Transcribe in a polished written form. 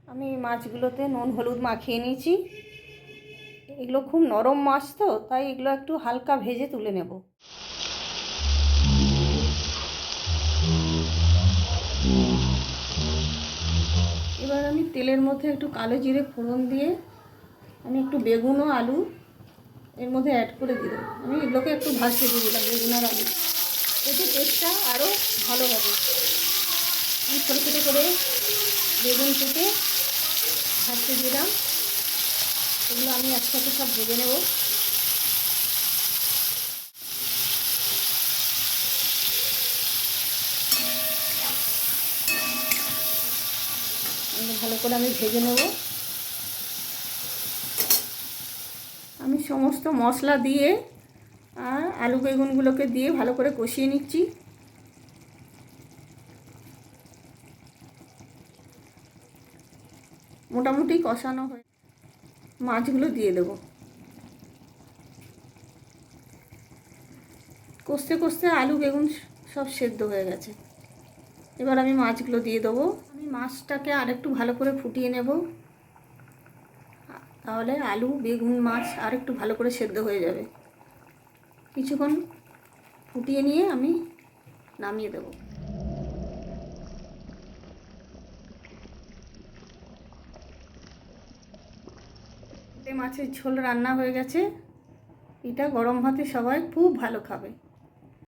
আমি মাছগুলোতে নুন হলুদ মাখিয়ে নিয়েছি। এগুলো খুব নরম মাছ তো, তাই এগুলো একটু হালকা ভেজে তুলে নেব। এবার আমি তেলের মধ্যে একটু কালো জিরে ফোড়ন দিয়ে আমি একটু বেগুন ও আলু এর মধ্যে অ্যাড করে দিলাম। আমি এগুলোকে একটু ভাজতে দিয়ে দিলাম, বেগুন আর আলু, এতে টেস্টটা আরও ভালো হবে। আমি ছোটো ছোটো করে বেগুন কেটে ভাজতে দিলাম। এগুলো আমি একসাথে সব ভেজে নেব। ভালো করে আমি ভেজে নেব। আমি সমস্ত মশলা দিয়ে আর আলু বেগুনগুলোকে দিয়ে ভালো করে কষিয়ে নিচ্ছি। মোটামুটি কষানো হয়ে মাছগুলো দিয়ে দেব। কষতে কষতে আলু বেগুন সব সেদ্ধ হয়ে গেছে। এবার আমি মাছগুলো দিয়ে দেবো। আমি মাছটাকে আরেকটু ভালো করে ফুটিয়ে নেব, তাহলে আলু বেগুন মাছ আর একটু ভালো করে সেদ্ধ হয়ে যাবে। কিছুক্ষণ ফুটিয়ে নিয়ে আমি নামিয়ে দেব। মাছের ঝোল রান্না হয়ে গেছে। এটা গরম ভাতে সবাই খুব ভালো খাবে।